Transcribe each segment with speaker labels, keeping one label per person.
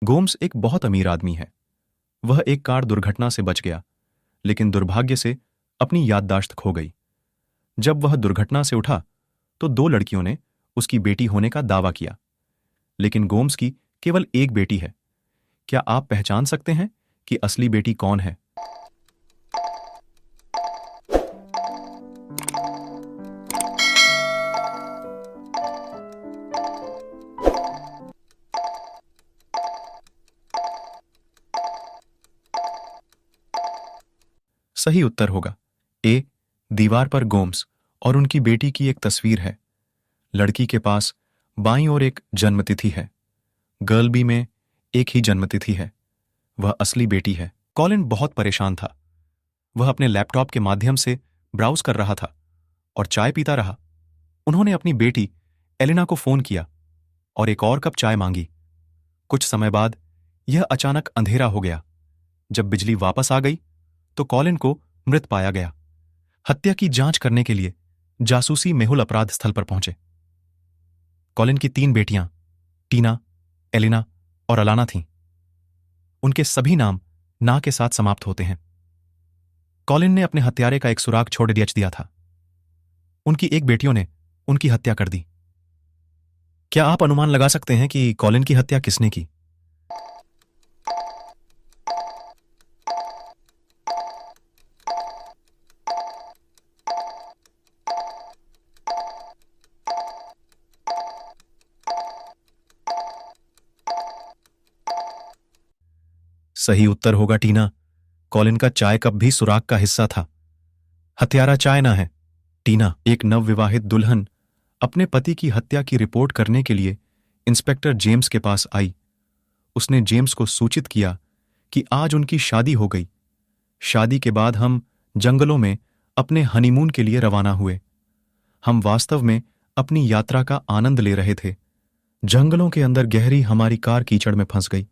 Speaker 1: गोम्स एक बहुत अमीर आदमी है। वह एक कार दुर्घटना से बच गया, लेकिन दुर्भाग्य से अपनी याददाश्त खो गई। जब वह दुर्घटना से उठा तो दो लड़कियों ने उसकी बेटी होने का दावा किया, लेकिन गोम्स की केवल एक बेटी है। क्या आप पहचान सकते हैं कि असली बेटी कौन है? सही उत्तर होगा ए। दीवार पर गोम्स और उनकी बेटी की एक तस्वीर है। लड़की के पास बाईं ओर एक जन्मतिथि है। गर्ल बी में एक ही जन्मतिथि है। वह असली बेटी है। कॉलिन बहुत परेशान था। वह अपने लैपटॉप के माध्यम से ब्राउज कर रहा था और चाय पीता रहा। उन्होंने अपनी बेटी एलिना को फोन किया और एक और कप चाय मांगी। कुछ समय बाद यह अचानक अंधेरा हो गया। जब बिजली वापस आ गई तो कॉलिन को मृत पाया गया। हत्या की जांच करने के लिए जासूसी मेहुल अपराध स्थल पर पहुंचे। कॉलिन की तीन बेटियां टीना, एलिना और अलाना थीं। उनके सभी नाम ना के साथ समाप्त होते हैं। कॉलिन ने अपने हत्यारे का एक सुराग छोड़ दिया था। उनकी एक बेटियों ने उनकी हत्या कर दी। क्या आप अनुमान लगा सकते हैं कि कॉलिन की हत्या किसने की? सही उत्तर होगा टीना। कॉलिन का चाय कप भी सुराग का हिस्सा था। हत्यारा चाय ना है। टीना, एक नवविवाहित दुल्हन, अपने पति की हत्या की रिपोर्ट करने के लिए इंस्पेक्टर जेम्स के पास आई। उसने जेम्स को सूचित किया कि आज उनकी शादी हो गई। शादी के बाद हम जंगलों में अपने हनीमून के लिए रवाना हुए। हम वास्तव में अपनी यात्रा का आनंद ले रहे थे। जंगलों के अंदर गहरी हमारी कार कीचड़ में फंस गई।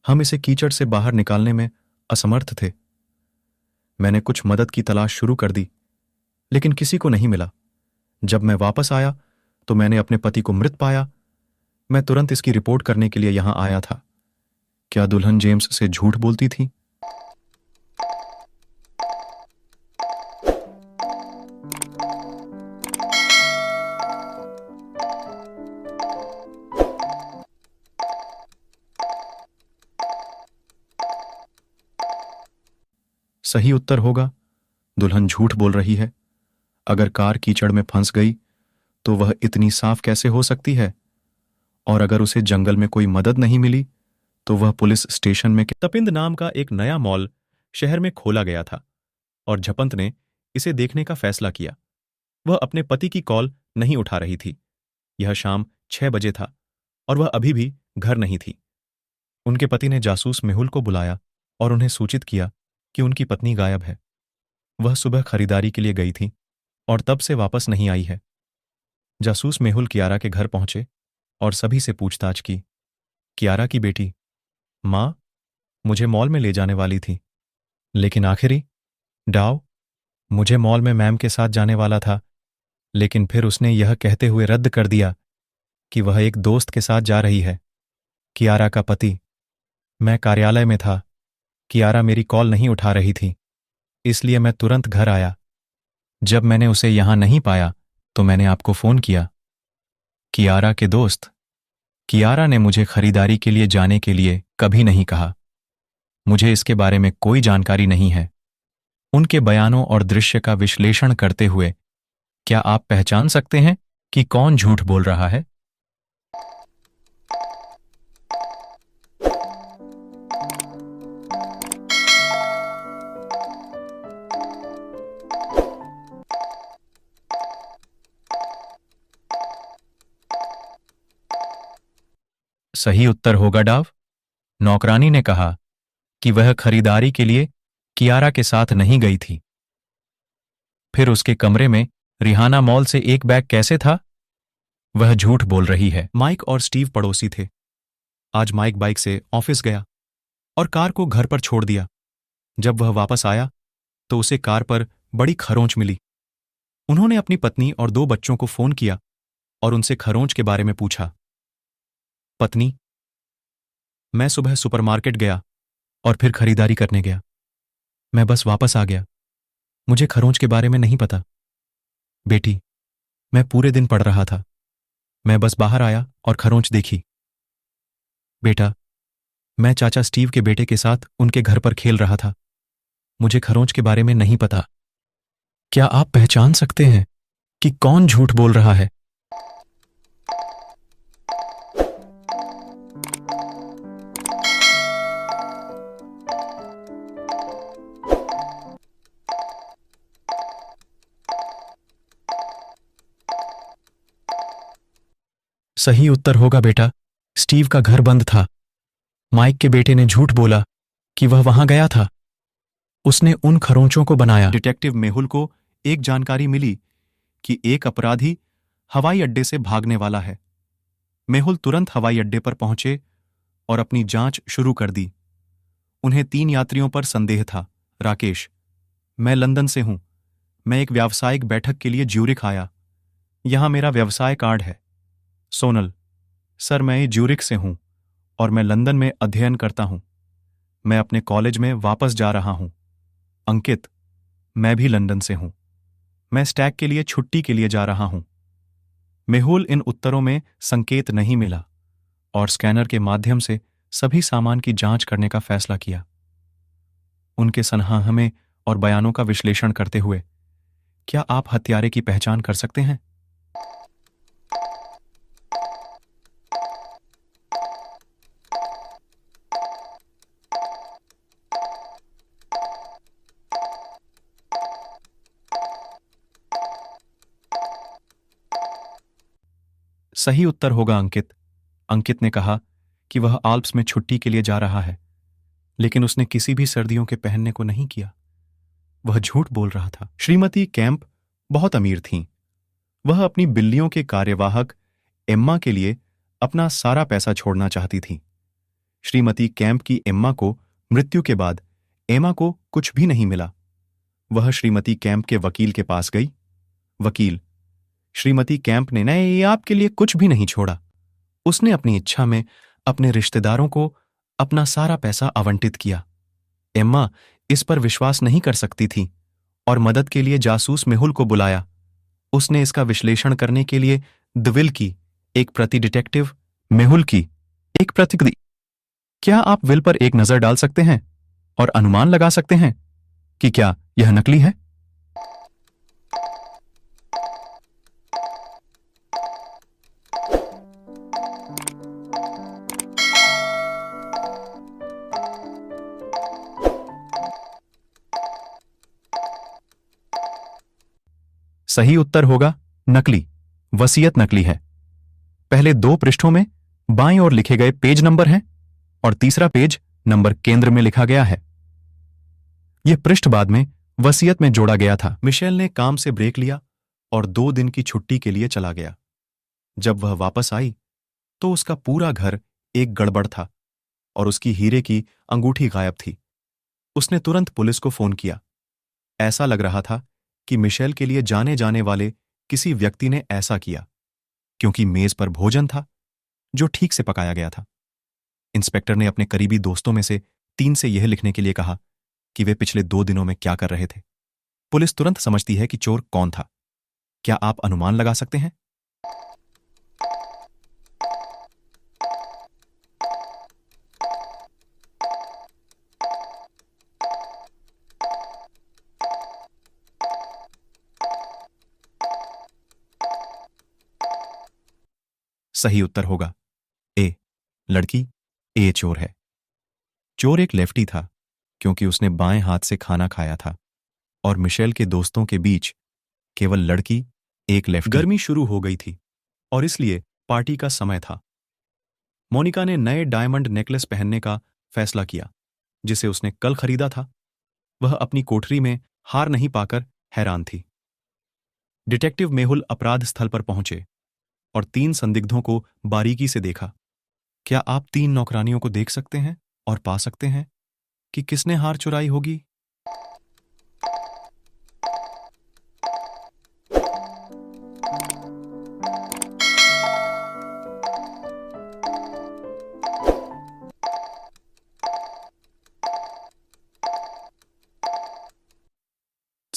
Speaker 1: हम इसे कीचड़ से बाहर निकालने में असमर्थ थे। मैंने कुछ मदद की तलाश शुरू कर दी, लेकिन किसी को नहीं मिला। जब मैं वापस आया तो मैंने अपने पति को मृत पाया। मैं तुरंत इसकी रिपोर्ट करने के लिए यहां आया था। क्या दुल्हन जेम्स से झूठ बोलती थी? सही उत्तर होगा दुल्हन झूठ बोल रही है। अगर कार कीचड़ में फंस गई तो वह इतनी साफ कैसे हो सकती है? और अगर उसे जंगल में कोई मदद नहीं मिली तो वह पुलिस स्टेशन में। तपिंद नाम का एक नया मॉल शहर में खोला गया था और झपंत ने इसे देखने का फैसला किया। वह अपने पति की कॉल नहीं उठा रही थी। यह शाम 6 बजे था और वह अभी भी घर नहीं थी। उनके पति ने जासूस मेहुल को बुलाया और उन्हें सूचित किया कि उनकी पत्नी गायब है। वह सुबह खरीदारी के लिए गई थी और तब से वापस नहीं आई है। जासूस मेहुल कियारा के घर पहुंचे और सभी से पूछताछ की। कियारा की बेटी, मां, मुझे मॉल में ले जाने वाली थी, लेकिन आखिरी डाव, मुझे मॉल में मैम के साथ जाने वाला था, लेकिन फिर उसने यह कहते हुए रद्द कर दिया कि वह एक दोस्त के साथ जा रही है। कियारा का पति, मैं कार्यालय में था। कियारा मेरी कॉल नहीं उठा रही थी, इसलिए मैं तुरंत घर आया। जब मैंने उसे यहां नहीं पाया तो मैंने आपको फोन किया। कियारा के दोस्त, कियारा ने मुझे खरीदारी के लिए जाने के लिए कभी नहीं कहा। मुझे इसके बारे में कोई जानकारी नहीं है। उनके बयानों और दृश्य का विश्लेषण करते हुए क्या आप पहचान सकते हैं कि कौन झूठ बोल रहा है? सही उत्तर होगा डाव। नौकरानी ने कहा कि वह खरीदारी के लिए कियारा के साथ नहीं गई थी। फिर उसके कमरे में रिहाना मॉल से एक बैग कैसे था? वह झूठ बोल रही है। माइक और स्टीव पड़ोसी थे। आज माइक बाइक से ऑफिस गया और कार को घर पर छोड़ दिया। जब वह वापस आया तो उसे कार पर बड़ी खरोंच मिली। उन्होंने अपनी पत्नी और 2 बच्चों को फोन किया और उनसे खरोंच के बारे में पूछा। पत्नी, मैं सुबह सुपरमार्केट गया और फिर खरीदारी करने गया। मैं बस वापस आ गया। मुझे खरोंच के बारे में नहीं पता। बेटी, मैं पूरे दिन पढ़ रहा था। मैं बस बाहर आया और खरोंच देखी। बेटा, मैं चाचा स्टीव के बेटे के साथ उनके घर पर खेल रहा था। मुझे खरोंच के बारे में नहीं पता। क्या आप पहचान सकते हैं कि कौन झूठ बोल रहा है? सही उत्तर होगा बेटा, स्टीव का घर बंद था। माइक के बेटे ने झूठ बोला कि वह वहां गया था। उसने उन खरोंचों को बनाया। डिटेक्टिव मेहुल को एक जानकारी मिली कि एक अपराधी हवाई अड्डे से भागने वाला है। मेहुल तुरंत हवाई अड्डे पर पहुंचे और अपनी जांच शुरू कर दी। उन्हें 3 यात्रियों पर संदेह था। राकेश, मैं लंदन से हूं। मैं एक व्यावसायिक बैठक के लिए ज्यूरिख आया। यहां मेरा व्यवसाय कार्ड है। सोनल, सर मैं ज्यूरिख से हूं और मैं लंदन में अध्ययन करता हूं। मैं अपने कॉलेज में वापस जा रहा हूं। अंकित, मैं भी लंदन से हूं। मैं स्टैग के लिए छुट्टी के लिए जा रहा हूं। मेहुल इन उत्तरों में संकेत नहीं मिला और स्कैनर के माध्यम से सभी सामान की जांच करने का फैसला किया। उनके सनहाहमे और बयानों का विश्लेषण करते हुए, क्या आप हत्यारे की पहचान कर सकते हैं? सही उत्तर होगा अंकित। अंकित ने कहा कि वह आल्प्स में छुट्टी के लिए जा रहा है, लेकिन उसने किसी भी सर्दियों के पहनने को नहीं किया। वह झूठ बोल रहा था। श्रीमती कैंप बहुत अमीर थीं। वह अपनी बिल्लियों के कार्यवाहक एम्मा के लिए अपना सारा पैसा छोड़ना चाहती थीं। श्रीमती कैंप की एम्मा को मृत्यु के बाद एम्मा को कुछ भी नहीं मिला। वह श्रीमती कैंप के वकील के पास गई। वकील, श्रीमती कैंप ने नहीं आपके लिए कुछ भी नहीं छोड़ा। उसने अपनी इच्छा में अपने रिश्तेदारों को अपना सारा पैसा आवंटित किया। एम्मा इस पर विश्वास नहीं कर सकती थी और मदद के लिए जासूस मेहुल को बुलाया। उसने इसका विश्लेषण करने के लिए द्विल की एक प्रति डिटेक्टिव मेहुल की एक प्रति दी। क्या आप विल पर एक नजर डाल सकते हैं और अनुमान लगा सकते हैं कि क्या यह नकली है? सही उत्तर होगा नकली। वसीयत नकली है। पहले 2 पृष्ठों में बाईं ओर लिखे गए पेज नंबर हैं और तीसरा पेज नंबर केंद्र में लिखा गया है। यह पृष्ठ बाद में वसीयत में जोड़ा गया था। मिशेल ने काम से ब्रेक लिया और 2 दिन की छुट्टी के लिए चला गया। जब वह वापस आई तो उसका पूरा घर एक गड़बड़ था और उसकी हीरे की अंगूठी गायब थी। उसने तुरंत पुलिस को फोन किया। ऐसा लग रहा था कि मिशेल के लिए जाने जाने वाले किसी व्यक्ति ने ऐसा किया, क्योंकि मेज पर भोजन था जो ठीक से पकाया गया था। इंस्पेक्टर ने अपने करीबी दोस्तों में से 3 से यह लिखने के लिए कहा कि वे पिछले 2 दिनों में क्या कर रहे थे। पुलिस तुरंत समझती है कि चोर कौन था। क्या आप अनुमान लगा सकते हैं? सही उत्तर होगा ए, लड़की। ए चोर है। चोर एक लेफ्टी था क्योंकि उसने बाएं हाथ से खाना खाया था और मिशेल के दोस्तों के बीच केवल लड़की एक लेफ्टी। गर्मी शुरू हो गई थी और इसलिए पार्टी का समय था। मोनिका ने नए डायमंड नेकलेस पहनने का फैसला किया जिसे उसने कल खरीदा था। वह अपनी कोठरी में हार नहीं पाकर हैरान थी। डिटेक्टिव मेहुल अपराध स्थल पर पहुंचे और 3 संदिग्धों को बारीकी से देखा। क्या आप 3 नौकरानियों को देख सकते हैं और पा सकते हैं कि किसने हार चुराई होगी?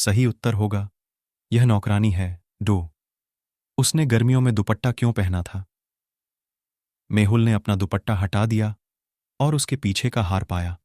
Speaker 1: सही उत्तर होगा, यह नौकरानी है, डो। उसने गर्मियों में दुपट्टा क्यों पहना था? मेहुल ने अपना दुपट्टा हटा दिया और उसके पीछे का हार पाया।